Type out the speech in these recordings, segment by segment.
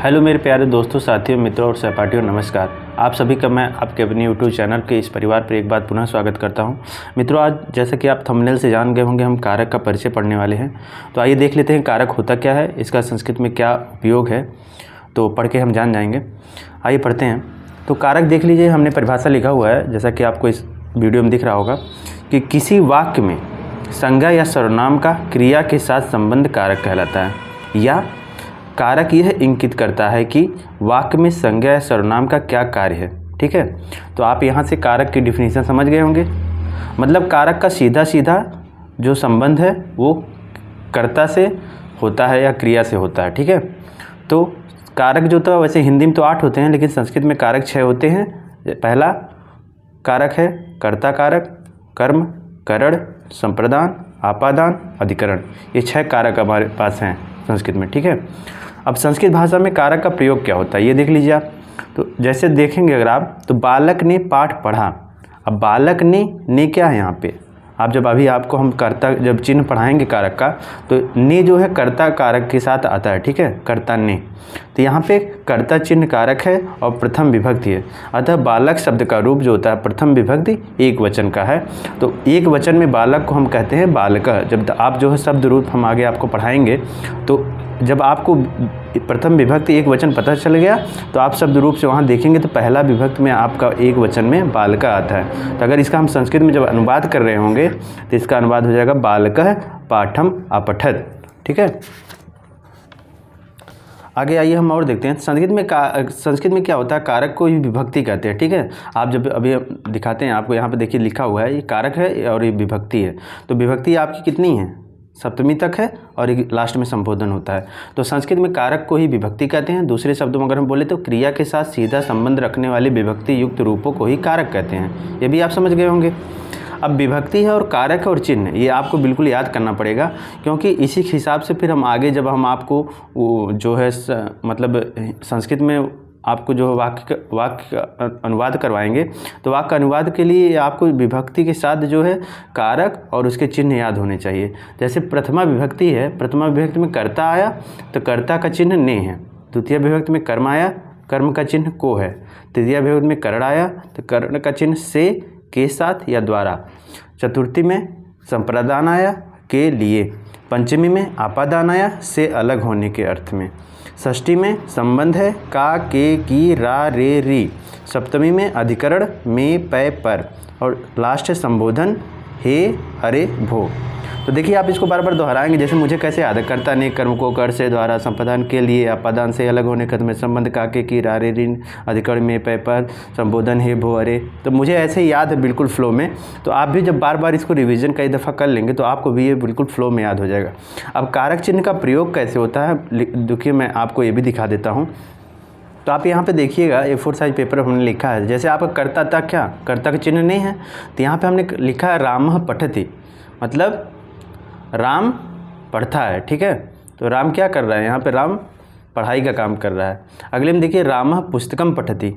Hello मेरे प्यारे दोस्तों, साथियों, मित्रों और सहपाठियों, नमस्कार। आप सभी का मैं आपके अपने यूट्यूब चैनल के इस परिवार पर एक बार पुनः स्वागत करता हूं। मित्रों, आज जैसा कि आप थंबनेल से जान गए होंगे, हम कारक का परिचय पढ़ने वाले हैं। तो आइए देख लेते हैं कारक होता क्या है, इसका संस्कृत में क्या उपयोग है, तो पढ़ के हम जान जाएंगे। आइए पढ़ते हैं। तो कारक देख लीजिए, हमने परिभाषा लिखा हुआ है, जैसा कि आपको इस वीडियो में दिख रहा होगा कि किसी वाक्य में संज्ञा या सर्वनाम का क्रिया के साथ संबंध कारक कहलाता है, या कारक यह इंगित करता है कि वाक्य में संज्ञा या सर्वनाम का क्या कार्य है। ठीक है, तो आप यहाँ से कारक की डिफिनीशन समझ गए होंगे। मतलब कारक का सीधा सीधा जो संबंध है वो कर्ता से होता है या क्रिया से होता है। ठीक है, तो कारक जो था, वैसे हिंदी में तो 8 होते हैं, लेकिन संस्कृत में कारक 6 होते हैं। पहला कारक है कर्ता कारक, कर्म, करण, संप्रदान, आपादान, अधिकरण। ये 6 कारक हमारे पास हैं संस्कृत में। ठीक है, अब संस्कृत भाषा में कारक का प्रयोग क्या होता है ये देख लीजिए आप। तो जैसे देखेंगे अगर आप, तो बालक ने पाठ पढ़ा। अब बालक ने क्या है यहाँ पे, आप जब अभी आपको हम कर्ता जब चिन्ह पढ़ाएंगे कारक का, तो ने जो है कर्ता कारक के साथ आता है। ठीक है, कर्ता ने, तो यहाँ पे कर्ता चिन्ह कारक है और प्रथम विभक्ति है। अतः बालक शब्द का रूप जो होता है प्रथम विभक्ति एक वचन का है। तो एक वचन में बालक को हम कहते हैं बालकः। जब आप जो है शब्द रूप हम आगे आपको पढ़ाएंगे, तो जब आपको प्रथम विभक्ति एक वचन पता चल गया, तो आप शब्द रूप से वहाँ देखेंगे तो पहला विभक्ति में आपका एक वचन में बालका आता है। तो अगर इसका हम संस्कृत में जब अनुवाद कर रहे होंगे, तो इसका अनुवाद हो जाएगा बालकः पाठम अपठत। ठीक है, आगे आइए हम और देखते हैं। संस्कृत में क्या होता है, कारक को ही विभक्ति कहते हैं। ठीक है, आप जब अभी दिखाते हैं आपको, यहाँ पे देखिए लिखा हुआ है, ये कारक है और ये विभक्ति है। तो विभक्ति आपकी कितनी है, सप्तमी तक है, और एक लास्ट में संबोधन होता है। तो संस्कृत में कारक को ही विभक्ति कहते हैं। दूसरे शब्दों में अगर हम बोले तो क्रिया के साथ सीधा संबंध रखने वाले विभक्ति युक्त रूपों को ही कारक कहते हैं। ये भी आप समझ गए होंगे। अब विभक्ति है और कारक और चिन्ह, ये आपको बिल्कुल याद करना पड़ेगा, क्योंकि इसी के हिसाब से फिर हम आगे जब हम आपको जो है मतलब संस्कृत में आपको जो वाक्य का अनुवाद करवाएंगे, तो वाक्य अनुवाद के लिए आपको विभक्ति के साथ जो है कारक और उसके चिन्ह याद होने चाहिए। जैसे प्रथमा विभक्ति है, प्रथमा विभक्ति में कर्ता आया तो कर्ता का चिन्ह ने है। द्वितीय विभक्ति में कर्म आया, कर्म का चिन्ह को है। तृतीय विभक्ति में करण आया तो करण का चिन्ह से, के साथ या द्वारा। चतुर्थी में संप्रदान आया, के लिए। पंचमी में आपादान आया, से अलग होने के अर्थ में। षष्ठी में संबंध है, का, के, की, रा, रे, री। सप्तमी में अधिकरण, में, पै, पर। और लास्ट है संबोधन, हे, अरे, भो। तो देखिए आप इसको बार बार दोहराएंगे, जैसे मुझे कैसे याद है, कर्ता ने कर्म को कर से, द्वारा, संप्रदान के लिए, आपादान से अलग होने के अर्थ में, संबंध का, के, की, रा, रे, री, अधिकरण, में, पै, पर, संबोधन, हे, भो, अरे। तो मुझे ऐसे ही याद है बिल्कुल फ्लो में। तो आप भी जब बार बार इसको रिवीजन कई दफ़ा कर लेंगे तो आपको भी ये बिल्कुल फ्लो में याद हो जाएगा। अब कारक चिन्ह का प्रयोग कैसे होता है, देखिए मैं आपको ये भी दिखा देता हूँ। तो आप यहाँ पे देखिएगा, A4 साइज पेपर हमने लिखा है। जैसे आपका कर्ता था, क्या कर्ता का चिन्ह नहीं है, तो यहाँ पे हमने लिखा है रामः पठति, मतलब राम पढ़ता है। ठीक है, तो राम क्या कर रहा है, यहाँ पे राम पढ़ाई का काम कर रहा है। अगले में देखिए रामः पुस्तकम पठति,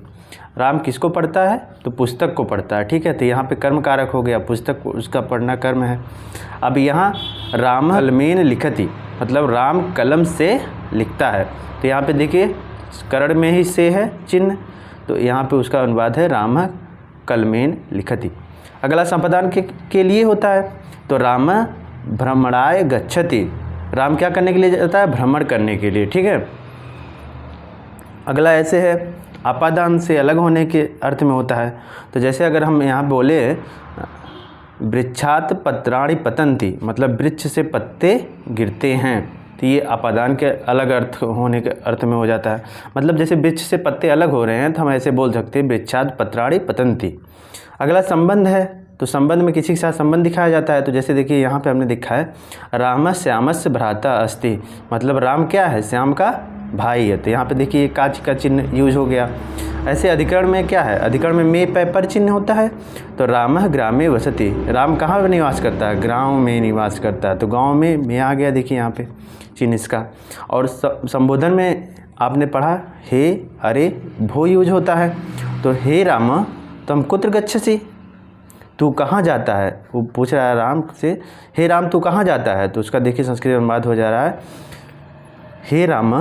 राम किसको पढ़ता है, तो पुस्तक को पढ़ता है। ठीक है, तो यहाँ पे कर्म कारक हो गया, पुस्तक उसका पढ़ना कर्म है। अब यहाँ रामः कलमेन लिखति, मतलब राम कलम से लिखता है। तो यहाँ पे देखिए करण में ही से है चिन्ह, तो यहाँ पे उसका अनुवाद है रामः कलमेन लिखति। अगला संप्रदान के लिए होता है, तो रामः भ्रमणाय गच्छति, राम क्या करने के लिए जाता है, भ्रमण करने के लिए। ठीक है, अगला ऐसे है आपादान से अलग होने के अर्थ में होता है। तो जैसे अगर हम यहाँ बोले वृक्षात पत्राणि पतन्ति, मतलब वृक्ष से पत्ते गिरते हैं, तो ये आपादान के अलग अर्थ होने के अर्थ में हो जाता है। मतलब जैसे वृक्ष से पत्ते अलग हो रहे हैं, तो हम ऐसे बोल सकते हैं वृक्षात पत्राणि पतन्ति। अगला संबंध है, तो संबंध में किसी के साथ संबंध दिखाया जाता है। तो जैसे देखिए यहाँ पे हमने दिखा है रामः श्यामस्य भ्राता अस्ति, मतलब राम क्या है, श्याम का भाई है। तो यहाँ पे देखिए काच का चिन्ह यूज हो गया। ऐसे अधिकरण में क्या है, अधिकरण में पै, पर चिन्ह होता है। तो रामः ग्रामे वसति, राम कहाँ पर निवास करता है, गाँव में निवास करता है। तो गाँव में आ गया, देखिए यहाँ पे चिन्ह इसका। और संबोधन में आपने पढ़ा हे, अरे, भो यूज होता है। तो हे राम तम कुत्र गच्छसि, तू कहाँ जाता है, वो पूछ रहा है राम से, हे राम तू कहाँ जाता है। तो उसका देखिए संस्कृत अनुवाद हो जा रहा है, हे राम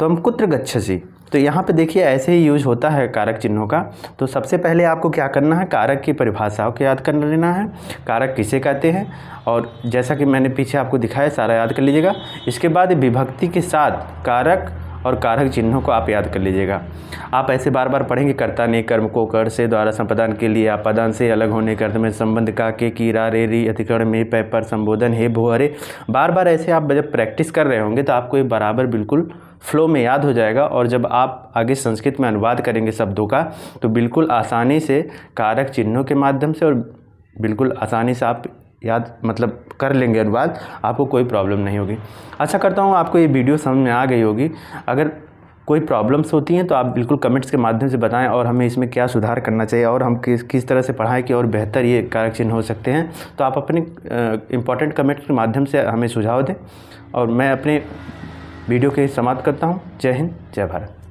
तो हम कुत्र गच्छसि, तो यहाँ पे देखिए ऐसे ही यूज होता है कारक चिन्हों का। तो सबसे पहले आपको क्या करना है, कारक की परिभाषाओं को याद कर लेना है, कारक किसे कहते हैं, और जैसा कि मैंने पीछे आपको दिखाया सारा याद कर लीजिएगा। इसके बाद विभक्ति के साथ कारक और कारक चिन्हों को आप याद कर लीजिएगा। आप ऐसे बार बार पढ़ेंगे, कर्ता ने कर्म को कर से द्वारा संपादन के लिए, आपादान से अलग होने के अर्थ में संबंध का के की रा रे री अधिकरण में पै पर संबोधन हे भो अरे, बार बार ऐसे आप जब प्रैक्टिस कर रहे होंगे तो आपको ये बराबर बिल्कुल फ्लो में याद हो जाएगा। और जब आप आगे संस्कृत में अनुवाद करेंगे शब्दों का तो बिल्कुल आसानी से कारक चिन्हों के माध्यम से और बिल्कुल आसानी से आप याद मतलब कर लेंगे अनुवाद, आपको कोई प्रॉब्लम नहीं होगी। आशा करता हूँ आपको ये वीडियो समझ में आ गई होगी। अगर कोई प्रॉब्लम्स होती हैं तो आप बिल्कुल कमेंट्स के माध्यम से बताएं और हमें इसमें क्या सुधार करना चाहिए और हम किस तरह से पढ़ाएं कि और बेहतर ये कारक चिन्ह हो सकते हैं। तो आप अपने इम्पॉर्टेंट कमेंट्स के माध्यम से हमें सुझाव दें और मैं अपने वीडियो के समाप्त करता हूँ। जय हिंद, जय भारत।